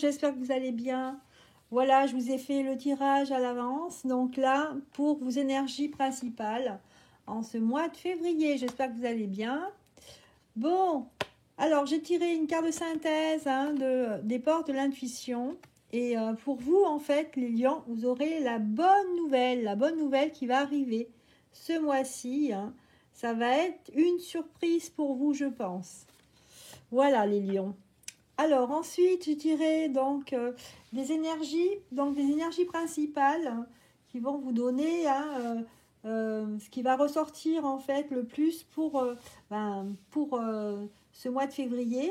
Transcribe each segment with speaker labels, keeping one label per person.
Speaker 1: j'espère que vous allez bien. Voilà, je vous ai fait le tirage à l'avance. Donc là, pour vos énergies principales en ce mois de février, j'espère que vous allez bien. Bon, alors j'ai tiré une carte de synthèse des portes de l'intuition. Et pour vous, en fait, les lions, vous aurez la bonne nouvelle qui va arriver ce mois-ci. Ça va être une surprise pour vous, je pense. Voilà, les lions. Alors ensuite, j'ai tiré des énergies principales qui vont vous donner ce qui va ressortir en fait le plus pour ce mois de février.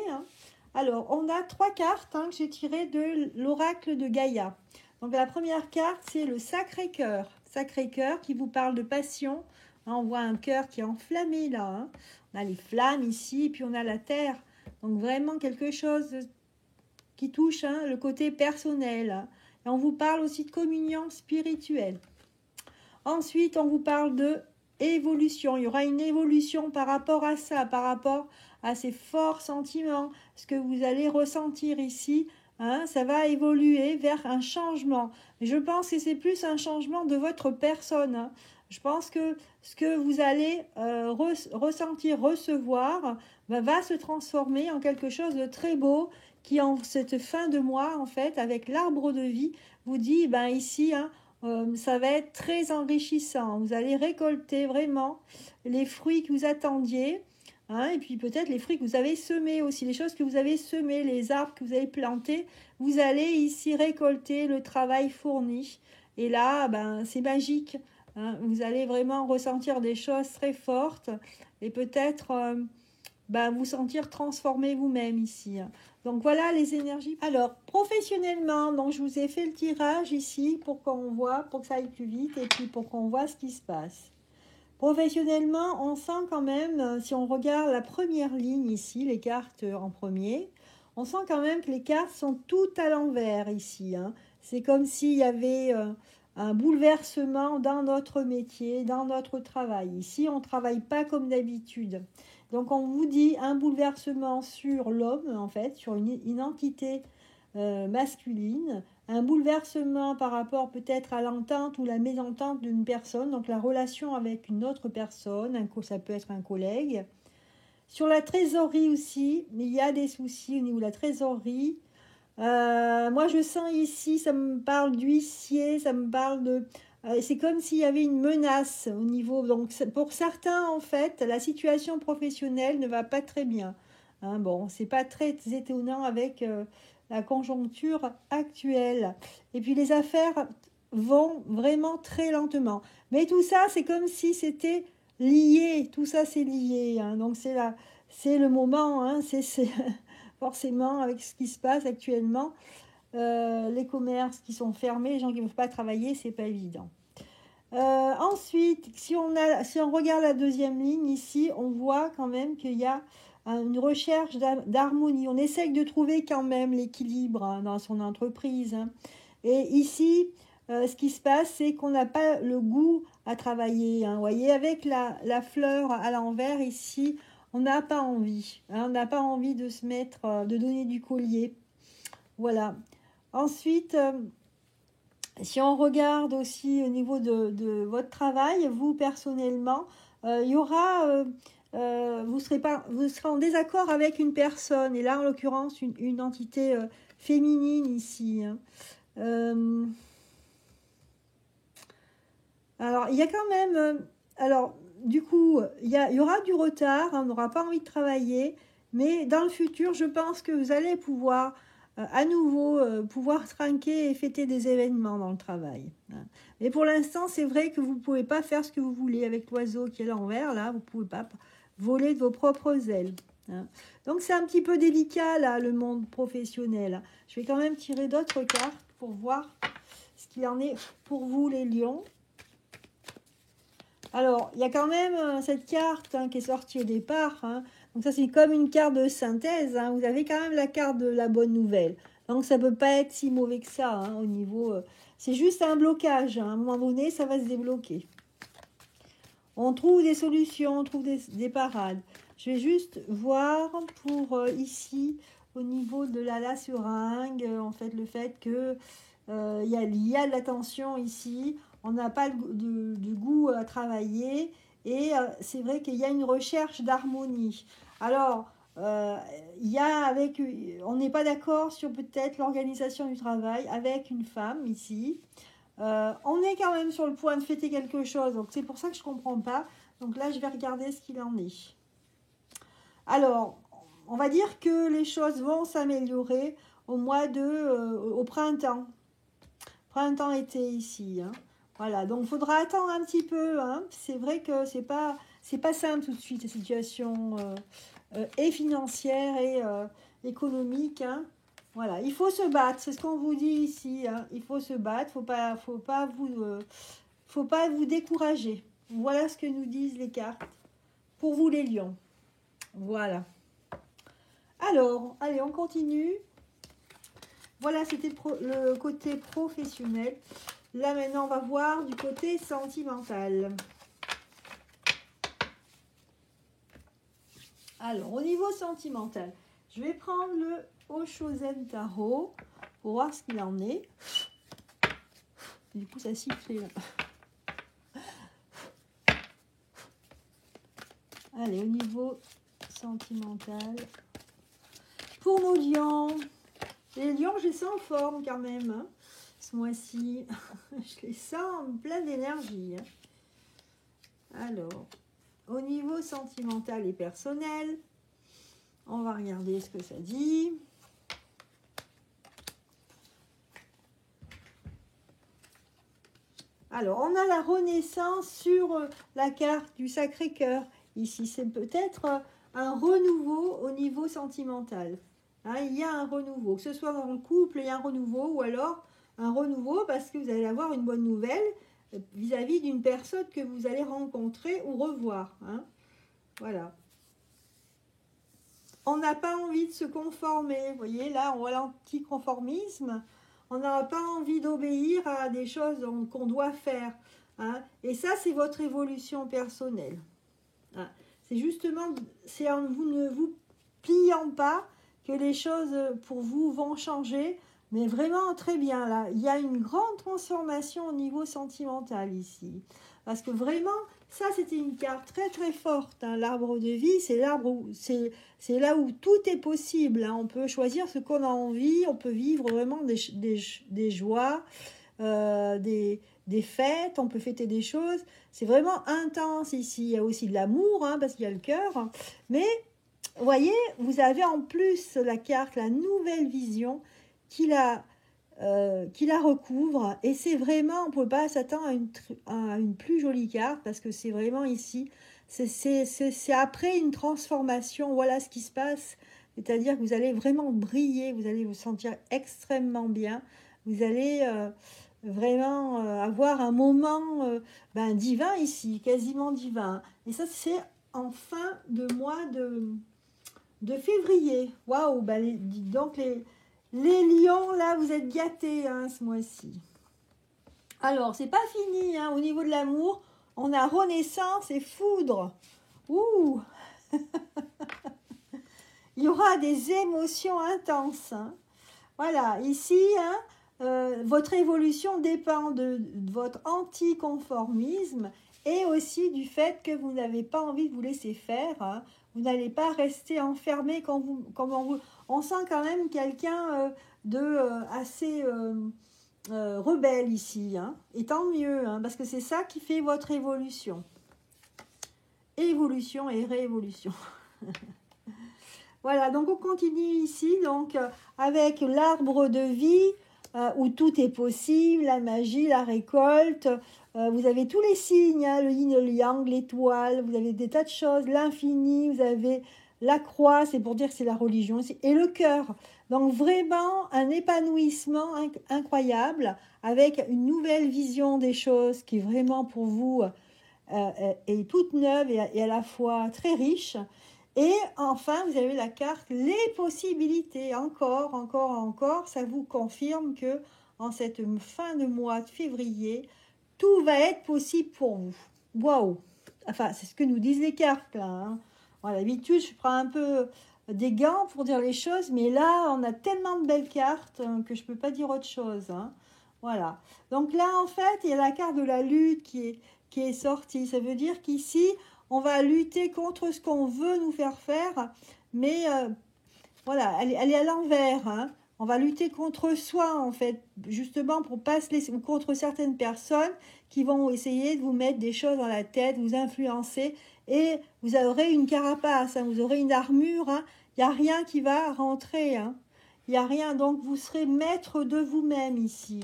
Speaker 1: Alors, on a 3 cartes que j'ai tirées de l'oracle de Gaïa. Donc la première carte, c'est le Sacré-Cœur. Sacré-Cœur qui vous parle de passion. On voit un cœur qui est enflammé là. On a les flammes ici, et puis on a la terre. Donc vraiment quelque chose qui touche le côté personnel. Et on vous parle aussi de communion spirituelle. Ensuite, on vous parle de évolution. Il y aura une évolution par rapport à ça, par rapport à ces forts sentiments. Ce que vous allez ressentir ici, ça va évoluer vers un changement. Je pense que c'est plus un changement de votre personne. Je pense que ce que vous allez ressentir, recevoir, va se transformer en quelque chose de très beau qui, en cette fin de mois, en fait, avec l'arbre de vie, vous dit, ici, ça va être très enrichissant. Vous allez récolter vraiment les fruits que vous attendiez, et puis peut-être les fruits que vous avez semés aussi, les choses que vous avez semées, les arbres que vous avez plantés. Vous allez ici récolter le travail fourni. Et là, c'est magique. Vous allez vraiment ressentir des choses très fortes et peut-être vous sentir transformé vous-même ici. Donc voilà les énergies. Alors professionnellement, donc je vous ai fait le tirage ici pour qu'on voit, pour que ça aille plus vite et puis pour qu'on voit ce qui se passe. Professionnellement, on sent quand même, si on regarde la première ligne ici, les cartes en premier, on sent quand même que les cartes sont toutes à l'envers ici. C'est comme s'il y avait un bouleversement dans notre métier, dans notre travail. Ici, on ne travaille pas comme d'habitude. Donc, on vous dit un bouleversement sur l'homme, en fait, sur une entité masculine, un bouleversement par rapport peut-être à l'entente ou la mésentente d'une personne, donc la relation avec une autre personne, ça peut être un collègue. Sur la trésorerie aussi, il y a des soucis au niveau de la trésorerie. Moi, je sens ici, ça me parle d'huissier, ça me parle de... c'est comme s'il y avait une menace au niveau... Donc, pour certains, en fait, la situation professionnelle ne va pas très bien. Bon, c'est pas très étonnant avec la conjoncture actuelle. Et puis, les affaires vont vraiment très lentement. Mais tout ça, c'est comme si c'était lié. Tout ça, c'est lié. Donc, c'est le moment. C'est forcément, avec ce qui se passe actuellement, les commerces qui sont fermés, les gens qui ne peuvent pas travailler, c'est pas évident. Ensuite, si on regarde la deuxième ligne ici, on voit quand même qu'il y a une recherche d'harmonie. On essaye de trouver quand même l'équilibre dans son entreprise. Et ici, ce qui se passe, c'est qu'on n'a pas le goût à travailler. Vous voyez, avec la fleur à l'envers ici, on n'a pas envie. On n'a pas envie de se mettre, de donner du collier. Voilà. Ensuite, si on regarde aussi au niveau de votre travail, vous personnellement, il y aura... vous serez en désaccord avec une personne. Et là, en l'occurrence, une entité féminine ici. Alors, il y a quand même... du coup, il y aura du retard, on n'aura pas envie de travailler, mais dans le futur, je pense que vous allez pouvoir à nouveau pouvoir trinquer et fêter des événements dans le travail. Mais pour l'instant, c'est vrai que vous ne pouvez pas faire ce que vous voulez avec l'oiseau qui est à l'envers, là, vous ne pouvez pas voler de vos propres ailes. Donc, c'est un petit peu délicat, là, le monde professionnel. Je vais quand même tirer d'autres cartes pour voir ce qu'il en est pour vous, les lions. Alors, il y a quand même cette carte qui est sortie au départ. Donc ça, c'est comme une carte de synthèse. Vous avez quand même la carte de la bonne nouvelle. Donc, ça ne peut pas être si mauvais que ça au niveau... c'est juste un blocage. À un moment donné, ça va se débloquer. On trouve des solutions, on trouve des parades. Je vais juste voir pour ici au niveau de la seringue, en fait, le fait que il y a de la tension ici, on n'a pas de goût à travailler, et c'est vrai qu'il y a une recherche d'harmonie. Alors, il y a on n'est pas d'accord sur peut-être l'organisation du travail avec une femme ici. On est quand même sur le point de fêter quelque chose, donc c'est pour ça que je ne comprends pas. Donc là, je vais regarder ce qu'il en est. Alors, on va dire que les choses vont s'améliorer au printemps. Printemps-été ici. Hein. Voilà, donc il faudra attendre un petit peu. Hein. C'est vrai que c'est pas simple tout de suite, la situation et financière et économique. Hein. Voilà, il faut se battre, c'est ce qu'on vous dit ici. Hein. Il faut se battre, faut pas vous décourager. Voilà ce que nous disent les cartes pour vous les lions. Voilà. Alors, allez, on continue. Voilà, c'était le côté professionnel. Là, maintenant, on va voir du côté sentimental. Alors, au niveau sentimental, je vais prendre le Oshozen Tarot pour voir ce qu'il en est. Du coup, ça sifflait là. Allez, au niveau sentimental. Pour nos lions, les lions, je les sens en forme quand même. Hein, ce mois-ci, je les sens plein d'énergie. Hein. Alors, au niveau sentimental et personnel, on va regarder ce que ça dit. Alors, on a la renaissance sur la carte du Sacré-Cœur. Ici, c'est peut-être un renouveau au niveau sentimental. Hein, il y a un renouveau. Que ce soit dans le couple, il y a un renouveau, ou alors un renouveau parce que vous allez avoir une bonne nouvelle vis-à-vis d'une personne que vous allez rencontrer ou revoir. Hein. Voilà. On n'a pas envie de se conformer. Vous voyez, là, on voit l'anticonformisme. On n'a pas envie d'obéir à des choses qu'on doit faire. Hein. Et ça, c'est votre évolution personnelle. Hein. C'est justement, c'est en vous ne vous pliant pas que les choses pour vous vont changer. Mais vraiment très bien là. Il y a une grande transformation au niveau sentimental ici. Parce que vraiment, ça c'était une carte très très forte. Hein. L'arbre de vie, c'est c'est là où tout est possible. Hein. On peut choisir ce qu'on a envie. On peut vivre vraiment des joies, des fêtes. On peut fêter des choses. C'est vraiment intense ici. Il y a aussi de l'amour, hein, parce qu'il y a le cœur. Mais vous voyez, vous avez en plus la carte, la nouvelle vision qui la recouvre. Et c'est vraiment, on ne peut pas s'attendre à une plus jolie carte parce que c'est vraiment ici, c'est après une transformation, voilà ce qui se passe. C'est-à-dire que vous allez vraiment briller, vous allez vous sentir extrêmement bien. Vous allez vraiment avoir un moment divin ici, quasiment divin. Et ça, c'est en fin de mois de février. Waouh, donc les lions, là, vous êtes gâtés hein, ce mois-ci. Alors, c'est pas fini. Hein, au niveau de l'amour, on a renaissance et foudre. Ouh. Il y aura des émotions intenses. Hein. Voilà, ici, hein, votre évolution dépend de votre anticonformisme et aussi du fait que vous n'avez pas envie de vous laisser faire. Hein. Vous n'allez pas rester enfermé on sent quand même quelqu'un assez rebelle ici. Hein. Et tant mieux, hein, parce que c'est ça qui fait votre évolution. Évolution et réévolution. Voilà, donc on continue ici donc avec l'arbre de vie où tout est possible, la magie, la récolte. Vous avez tous les signes, hein, le yin et le yang, l'étoile, vous avez des tas de choses, l'infini, vous avez la croix, c'est pour dire que c'est la religion aussi, et le cœur. Donc vraiment un épanouissement incroyable avec une nouvelle vision des choses qui vraiment pour vous est toute neuve et à la fois très riche. Et enfin, vous avez la carte les possibilités. Encore, ça vous confirme que en cette fin de mois de février, tout va être possible pour vous. Waouh! Enfin, c'est ce que nous disent les cartes là. Hein. Bon, d'habitude, je prends un peu des gants pour dire les choses, mais là, on a tellement de belles cartes que je ne peux pas dire autre chose. Hein. Voilà. Donc là, en fait, il y a la carte de la lutte qui est sortie. Ça veut dire qu'ici, on va lutter contre ce qu'on veut nous faire faire, mais voilà, elle est à l'envers. Hein. On va lutter contre soi, en fait, justement pour pas se laisser, ou contre certaines personnes qui vont essayer de vous mettre des choses dans la tête, vous influencer, et vous aurez une carapace, hein, vous aurez une armure, hein. Il n'y a rien qui va rentrer. Hein. Il n'y a rien, donc vous serez maître de vous-même ici.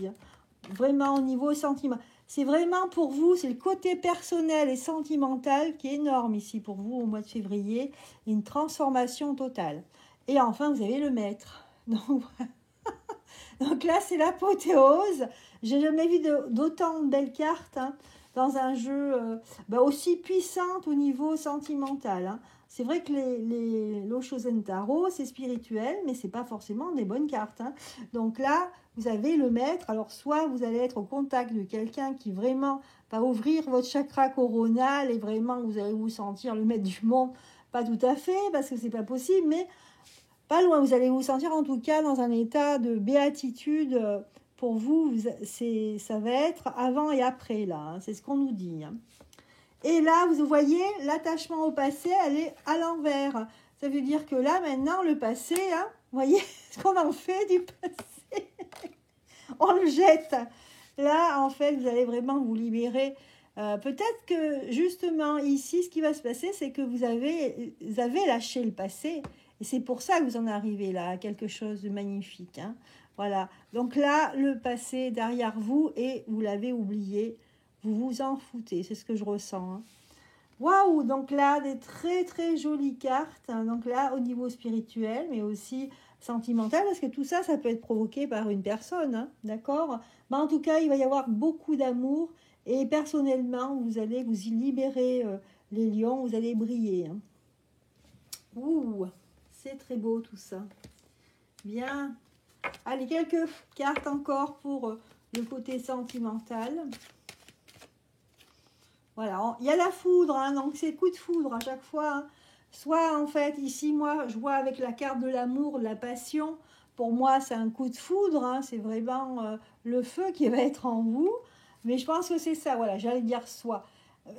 Speaker 1: Vraiment au niveau sentiment. C'est vraiment pour vous, c'est le côté personnel et sentimental qui est énorme ici pour vous au mois de février. Une transformation totale. Et enfin, vous avez le maître. Donc là, c'est l'apothéose. J'ai jamais vu d'autant de belles cartes hein, dans un jeu aussi puissante au niveau sentimental. Hein. C'est vrai que l'Oshozen Tarot, c'est spirituel, mais c'est pas forcément des bonnes cartes. Hein. Donc là, vous avez le maître. Alors, soit vous allez être au contact de quelqu'un qui vraiment va ouvrir votre chakra coronal et vraiment vous allez vous sentir le maître du monde. Pas tout à fait, parce que c'est pas possible, mais pas loin. Vous allez vous sentir en tout cas dans un état de béatitude. Pour vous, ça va être avant et après, là. Hein. C'est ce qu'on nous dit. Hein. Et là, vous voyez, l'attachement au passé, elle est à l'envers. Ça veut dire que là, maintenant, le passé, hein, vous voyez ce qu'on en fait du passé. On le jette. Là, en fait, vous allez vraiment vous libérer. Peut-être que, justement, ici, ce qui va se passer, c'est que vous avez lâché le passé. Et c'est pour ça que vous en arrivez là, à quelque chose de magnifique. Hein. Voilà. Donc là, le passé est derrière vous et vous l'avez oublié. Vous vous en foutez. C'est ce que je ressens. Hein. Waouh! Donc là, des très très jolies cartes. Hein. Donc là, au niveau spirituel, mais aussi sentimental, parce que tout ça, ça peut être provoqué par une personne. Hein. D'accord? Mais en tout cas, il va y avoir beaucoup d'amour. Et personnellement, vous allez vous y libérer les lions. Vous allez briller. Hein. Ouh! C'est très beau tout ça. Bien. Allez, quelques cartes encore pour le côté sentimental. Voilà, il y a la foudre, hein, donc c'est coup de foudre à chaque fois. Hein. Soit en fait, ici, moi, je vois avec la carte de l'amour, de la passion. Pour moi, c'est un coup de foudre. Hein, c'est vraiment le feu qui va être en vous. Mais je pense que c'est ça, voilà, j'allais dire soit.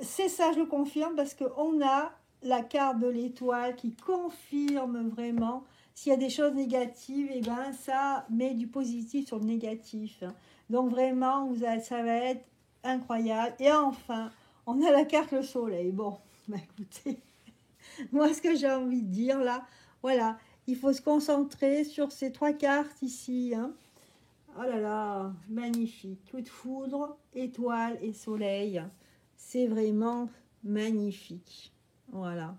Speaker 1: C'est ça, je le confirme, parce qu'on a la carte de l'étoile qui confirme vraiment s'il y a des choses négatives, et ben ça met du positif sur le négatif. Donc vraiment, ça va être incroyable. Et enfin, on a la carte le soleil. Bon, bah écoutez, moi ce que j'ai envie de dire là, voilà, il faut se concentrer sur ces trois cartes ici. Hein. Oh là là, magnifique. Coup de foudre, étoile et soleil. C'est vraiment magnifique. Voilà.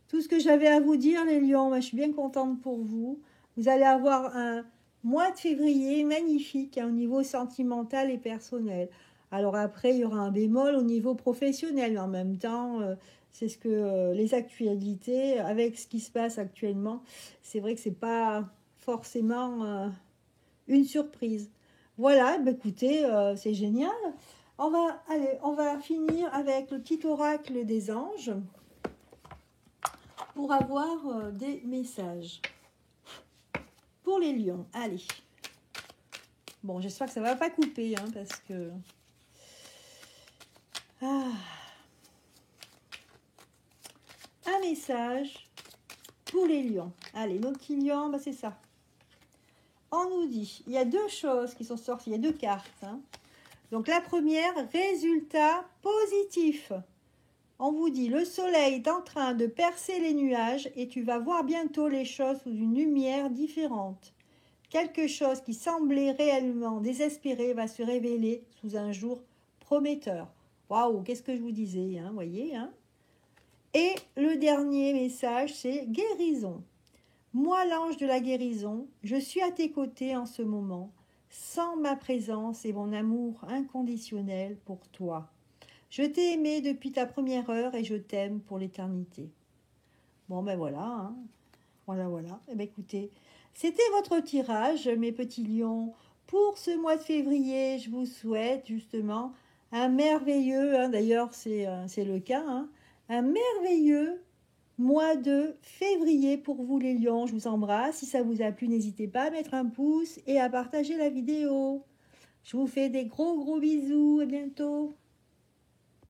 Speaker 1: Tout ce que j'avais à vous dire, les lions, moi, je suis bien contente pour vous. Vous allez avoir un mois de février magnifique hein, au niveau sentimental et personnel. Alors après, il y aura un bémol au niveau professionnel. Mais en même temps, c'est ce que les actualités, avec ce qui se passe actuellement, c'est vrai que c'est pas forcément une surprise. Voilà, bah, écoutez, c'est génial. On va finir avec le petit oracle des anges pour avoir des messages pour les lions. Allez. Bon, j'espère que ça ne va pas couper, hein, parce que... Ah. Un message pour les lions. Allez, nos petits lions, bah, c'est ça. On nous dit, il y a deux choses qui sont sorties, il y a deux cartes. Hein. Donc la première, résultat positif. On vous dit, le soleil est en train de percer les nuages et tu vas voir bientôt les choses sous une lumière différente. Quelque chose qui semblait réellement désespéré va se révéler sous un jour prometteur. Waouh, qu'est-ce que je vous disais, hein, voyez, hein. Et le dernier message, c'est guérison. Moi, l'ange de la guérison, je suis à tes côtés en ce moment, sans ma présence et mon amour inconditionnel pour toi. Je t'ai aimé depuis ta première heure et je t'aime pour l'éternité. Bon, ben voilà. Hein. Voilà. Eh bien, écoutez, c'était votre tirage, mes petits lions. Pour ce mois de février, je vous souhaite justement un merveilleux, hein, d'ailleurs c'est le cas, hein, un merveilleux mois de février pour vous les lions. Je vous embrasse. Si ça vous a plu, n'hésitez pas à mettre un pouce et à partager la vidéo. Je vous fais des gros bisous. À bientôt.